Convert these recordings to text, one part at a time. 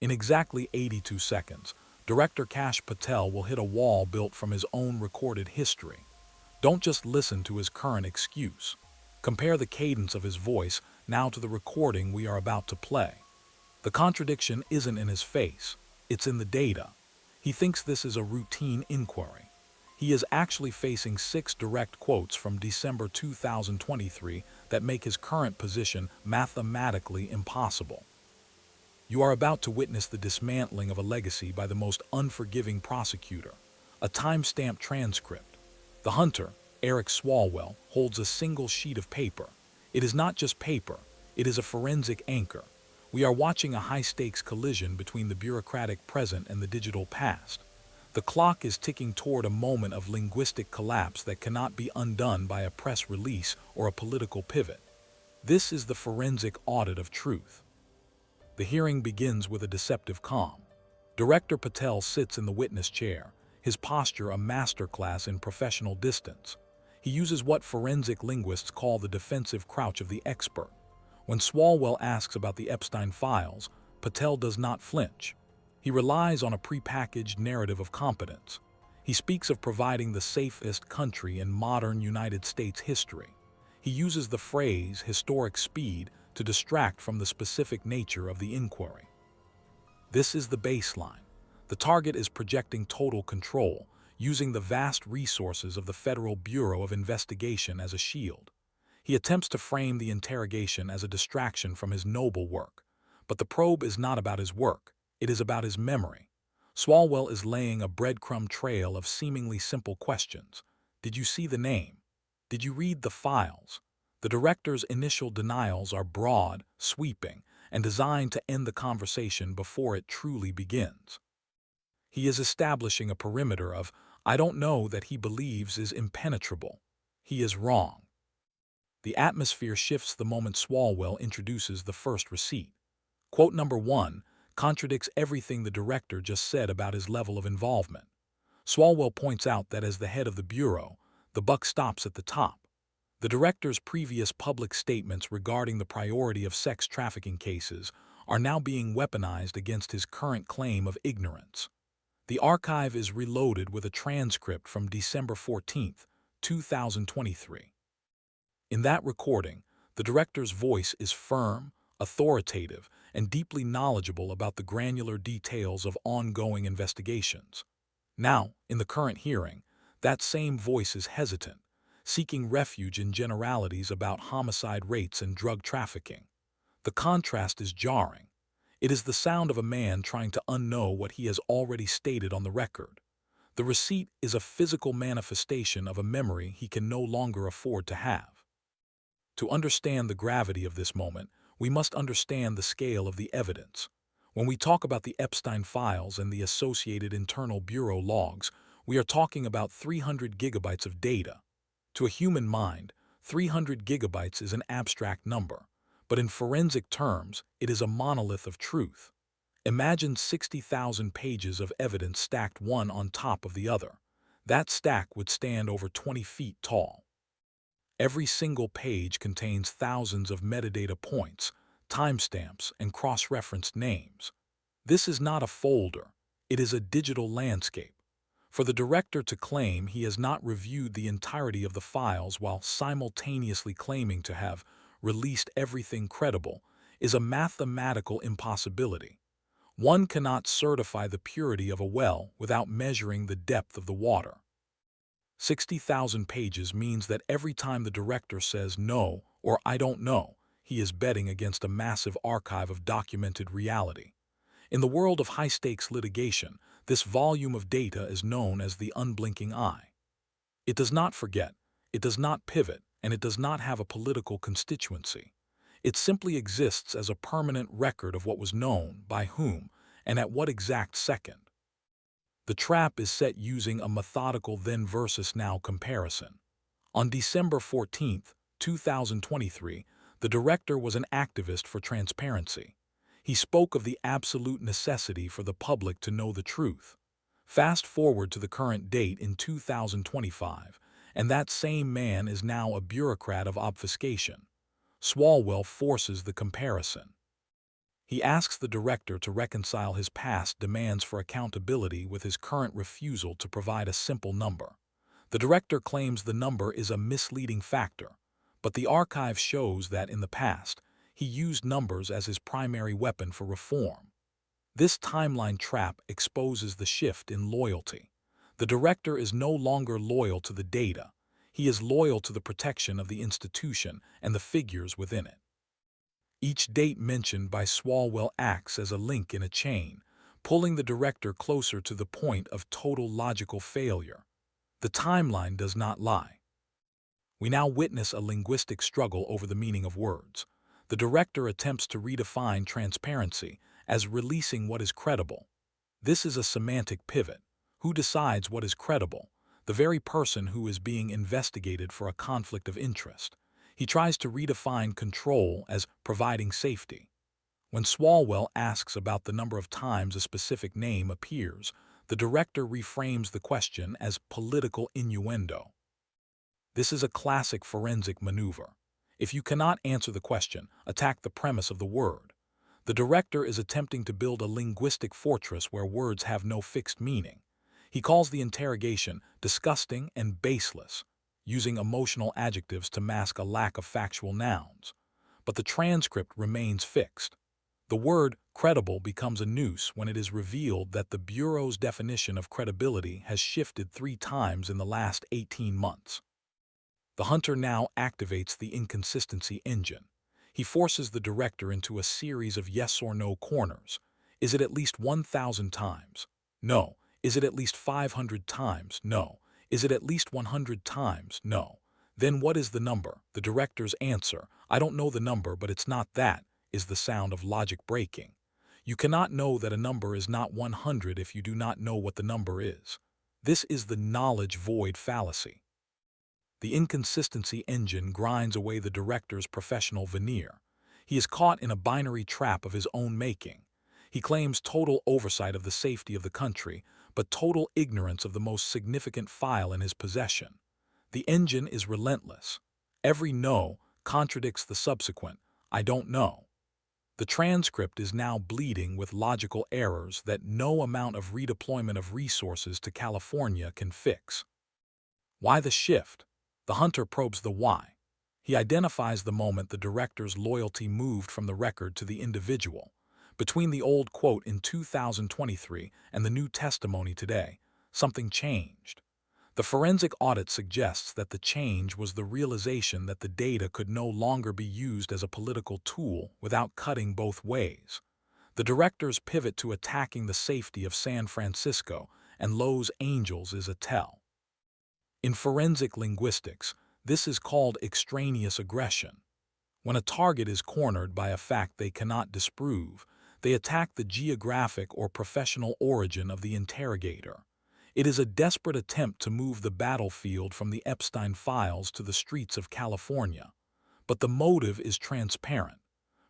In exactly 82 seconds, Director Kash Patel will hit a wall built from his own recorded history. Don't just listen to his current excuse. Compare the cadence of his voice now to the recording we are about to play. The contradiction isn't in his face, it's in the data. He thinks this is a routine inquiry. He is actually facing 6 direct quotes from December 2023 that make his current position mathematically impossible. You are about to witness the dismantling of a legacy by the most unforgiving prosecutor. A time-stamped transcript. The hunter, Eric Swalwell, holds a single sheet of paper. It is not just paper, it is a forensic anchor. We are watching a high-stakes collision between the bureaucratic present and the digital past. The clock is ticking toward a moment of linguistic collapse that cannot be undone by a press release or a political pivot. This is the forensic audit of truth. The hearing begins with a deceptive calm. Director Patel sits in the witness chair, his posture a masterclass in professional distance. He uses what forensic linguists call the defensive crouch of the expert. When Swalwell asks about the Epstein files, Patel does not flinch. He relies on a prepackaged narrative of competence. He speaks of providing the safest country in modern United States history. He uses the phrase historic speed to distract from the specific nature of the inquiry. This is the baseline. The target is projecting total control, using the vast resources of the Federal Bureau of Investigation as a shield. He attempts to frame the interrogation as a distraction from his noble work. But the probe is not about his work, it is about his memory. Swalwell is laying a breadcrumb trail of seemingly simple questions. Did you see the name? Did you read the files? The director's initial denials are broad, sweeping, and designed to end the conversation before it truly begins. He is establishing a perimeter of, I don't know, that he believes is impenetrable. He is wrong. The atmosphere shifts the moment Swalwell introduces the first receipt. Quote number 1 contradicts everything the director just said about his level of involvement. Swalwell points out that as the head of the Bureau, the buck stops at the top. The director's previous public statements regarding the priority of sex trafficking cases are now being weaponized against his current claim of ignorance. The archive is reloaded with a transcript from December 14, 2023. In that recording, the director's voice is firm, authoritative, and deeply knowledgeable about the granular details of ongoing investigations. Now, in the current hearing, that same voice is hesitant, seeking refuge in generalities about homicide rates and drug trafficking. The contrast is jarring. It is the sound of a man trying to unknow what he has already stated on the record. The receipt is a physical manifestation of a memory he can no longer afford to have. To understand the gravity of this moment, we must understand the scale of the evidence. When we talk about the Epstein files and the associated internal bureau logs, we are talking about 300 gigabytes of data. To a human mind, 300 gigabytes is an abstract number, but in forensic terms, it is a monolith of truth. Imagine 60,000 pages of evidence stacked one on top of the other. That stack would stand over 20 feet tall. Every single page contains thousands of metadata points, timestamps, and cross-referenced names. This is not a folder, it is a digital landscape. For the director to claim he has not reviewed the entirety of the files while simultaneously claiming to have released everything credible is a mathematical impossibility. One cannot certify the purity of a well without measuring the depth of the water. 60,000 pages means that every time the director says no or I don't know, he is betting against a massive archive of documented reality. In the world of high-stakes litigation, this volume of data is known as the unblinking eye. It does not forget, it does not pivot, and it does not have a political constituency. It simply exists as a permanent record of what was known, by whom, and at what exact second. The trap is set using a methodical then versus now comparison. On December 14, 2023, the director was an activist for transparency. He spoke of the absolute necessity for the public to know the truth. Fast forward to the current date in 2025, and that same man is now a bureaucrat of obfuscation. Swalwell forces the comparison. He asks the director to reconcile his past demands for accountability with his current refusal to provide a simple number. The director claims the number is a misleading factor, but the archive shows that in the past, he used numbers as his primary weapon for reform. This timeline trap exposes the shift in loyalty. The director is no longer loyal to the data. He is loyal to the protection of the institution and the figures within it. Each date mentioned by Swalwell acts as a link in a chain, pulling the director closer to the point of total logical failure. The timeline does not lie. We now witness a linguistic struggle over the meaning of words. The director attempts to redefine transparency as releasing what is credible. This is a semantic pivot. Who decides what is credible? The very person who is being investigated for a conflict of interest. He tries to redefine control as providing safety. When Swalwell asks about the number of times a specific name appears, the director reframes the question as political innuendo. This is a classic forensic maneuver. If you cannot answer the question, attack the premise of the word. The director is attempting to build a linguistic fortress where words have no fixed meaning. He calls the interrogation disgusting and baseless, using emotional adjectives to mask a lack of factual nouns. But the transcript remains fixed. The word credible becomes a noose when it is revealed that the Bureau's definition of credibility has shifted 3 times in the last 18 months. The hunter now activates the inconsistency engine. He forces the director into a series of yes or no corners. Is it at least 1,000 times? No. Is it at least 500 times? No. Is it at least 100 times? No. Then what is the number? The director's answer, I don't know the number, but it's not that, is the sound of logic breaking. You cannot know that a number is not 100 if you do not know what the number is. This is the knowledge void fallacy. The inconsistency engine grinds away the director's professional veneer. He is caught in a binary trap of his own making. He claims total oversight of the safety of the country, but total ignorance of the most significant file in his possession. The engine is relentless. Every no contradicts the subsequent, I don't know. The transcript is now bleeding with logical errors that no amount of redeployment of resources to California can fix. Why the shift? The hunter probes the why. He identifies the moment the director's loyalty moved from the record to the individual. Between the old quote in 2023 and the new testimony today, something changed. The forensic audit suggests that the change was the realization that the data could no longer be used as a political tool without cutting both ways. The director's pivot to attacking the safety of San Francisco and Los Angeles is a tell. In forensic linguistics, this is called extraneous aggression. When a target is cornered by a fact they cannot disprove, they attack the geographic or professional origin of the interrogator. It is a desperate attempt to move the battlefield from the Epstein files to the streets of California. But the motive is transparent: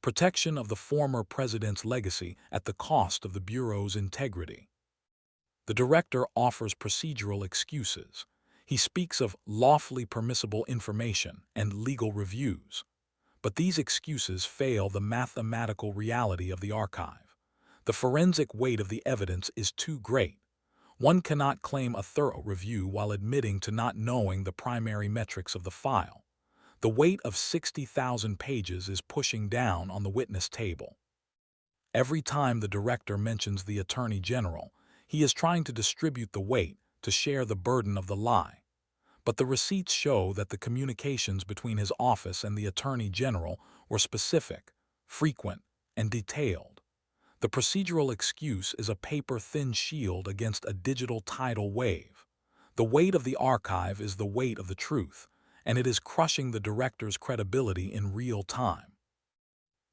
protection of the former president's legacy at the cost of the Bureau's integrity. The director offers procedural excuses. He speaks of lawfully permissible information and legal reviews. But these excuses fail the mathematical reality of the archive. The forensic weight of the evidence is too great. One cannot claim a thorough review while admitting to not knowing the primary metrics of the file. The weight of 60,000 pages is pushing down on the witness table. Every time the director mentions the Attorney General, he is trying to distribute the weight, to share the burden of the lie. But the receipts show that the communications between his office and the Attorney General were specific, frequent, and detailed. The procedural excuse is a paper-thin shield against a digital tidal wave. The weight of the archive is the weight of the truth, and it is crushing the director's credibility in real time.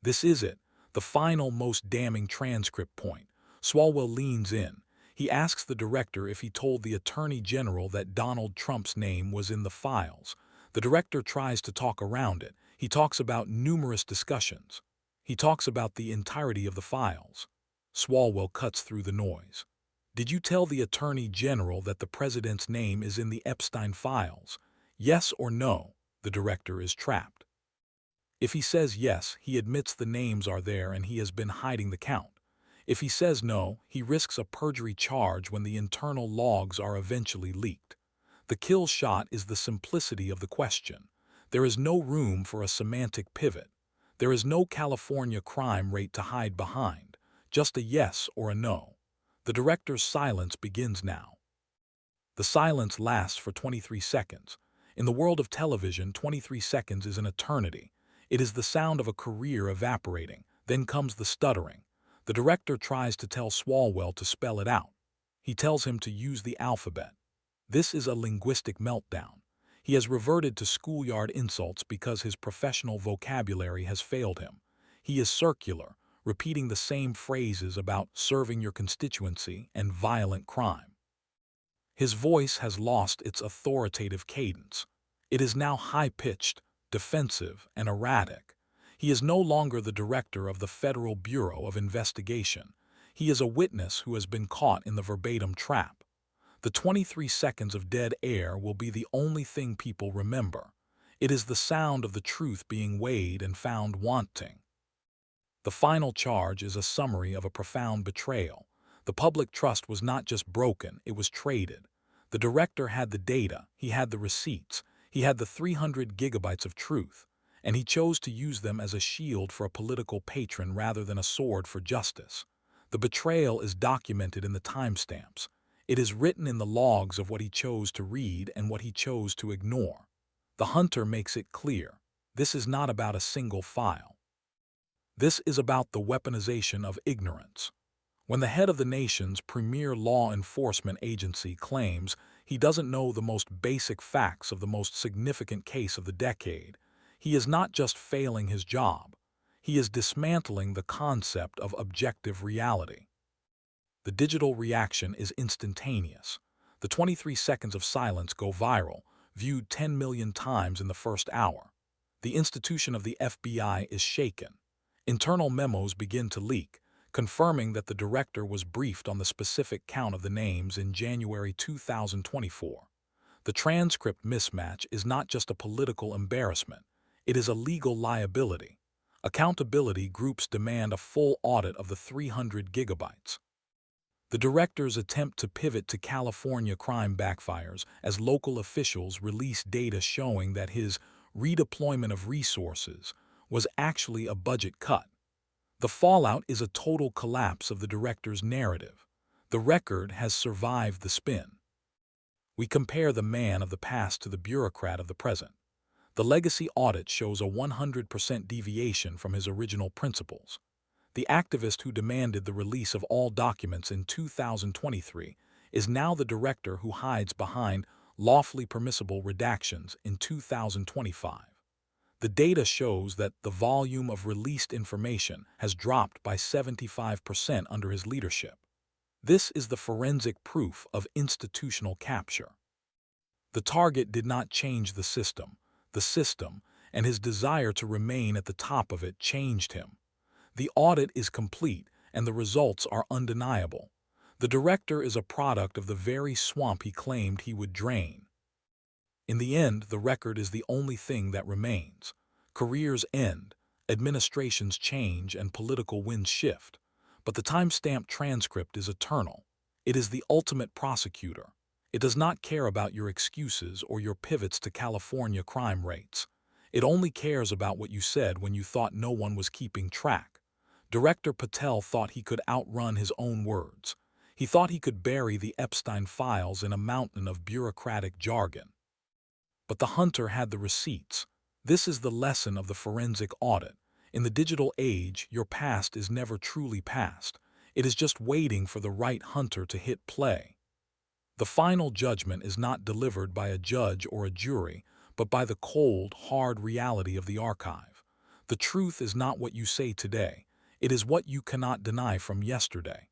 This is it, the final, most damning transcript point. Swalwell leans in. He asks the director if he told the Attorney General that Donald Trump's name was in the files. The director tries to talk around it. He talks about numerous discussions. He talks about the entirety of the files. Swalwell cuts through the noise. Did you tell the Attorney General that the president's name is in the Epstein files? Yes or no? The director is trapped. If he says yes, he admits the names are there and he has been hiding the count. If he says no, he risks a perjury charge when the internal logs are eventually leaked. The kill shot is the simplicity of the question. There is no room for a semantic pivot. There is no California crime rate to hide behind, just a yes or a no. The director's silence begins now. The silence lasts for 23 seconds. In the world of television, 23 seconds is an eternity. It is the sound of a career evaporating. Then comes the stuttering. The director tries to tell Swalwell to spell it out. He tells him to use the alphabet. This is a linguistic meltdown. He has reverted to schoolyard insults because his professional vocabulary has failed him. He is circular, repeating the same phrases about serving your constituency and violent crime. His voice has lost its authoritative cadence. It is now high-pitched, defensive, and erratic. He is no longer the director of the Federal Bureau of Investigation. He is a witness who has been caught in the verbatim trap. The 23 seconds of dead air will be the only thing people remember. It is the sound of the truth being weighed and found wanting. The final charge is a summary of a profound betrayal. The public trust was not just broken, it was traded. The director had the data, he had the receipts, he had the 300 gigabytes of truth, and he chose to use them as a shield for a political patron rather than a sword for justice. The betrayal is documented in the timestamps. It is written in the logs of what he chose to read and what he chose to ignore. The hunter makes it clear. This is not about a single file. This is about the weaponization of ignorance. When the head of the nation's premier law enforcement agency claims he doesn't know the most basic facts of the most significant case of the decade, he is not just failing his job. He is dismantling the concept of objective reality. The digital reaction is instantaneous. The 23 seconds of silence go viral, viewed 10 million times in the first hour. The institution of the FBI is shaken. Internal memos begin to leak, confirming that the director was briefed on the specific count of the names in January 2024. The transcript mismatch is not just a political embarrassment, it is a legal liability. Accountability groups demand a full audit of the 300 gigabytes. The director's attempt to pivot to California crime backfires as local officials release data showing that his redeployment of resources was actually a budget cut. The fallout is a total collapse of the director's narrative. The record has survived the spin. We compare the man of the past to the bureaucrat of the present. The legacy audit shows a 100% deviation from his original principles. The activist who demanded the release of all documents in 2023 is now the director who hides behind lawfully permissible redactions in 2025. The data shows that the volume of released information has dropped by 75% under his leadership. This is the forensic proof of institutional capture. The target did not change the system, and his desire to remain at the top of it changed him. The audit is complete, and the results are undeniable. The director is a product of the very swamp he claimed he would drain. In the end, the record is the only thing that remains. Careers end, administrations change, and political winds shift. But the time-stamped transcript is eternal. It is the ultimate prosecutor. It does not care about your excuses or your pivots to California crime rates. It only cares about what you said when you thought no one was keeping track. Director Patel thought he could outrun his own words. He thought he could bury the Epstein files in a mountain of bureaucratic jargon. But the hunter had the receipts. This is the lesson of the forensic audit. In the digital age, your past is never truly past. It is just waiting for the right hunter to hit play. The final judgment is not delivered by a judge or a jury, but by the cold, hard reality of the archive. The truth is not what you say today. It is what you cannot deny from yesterday.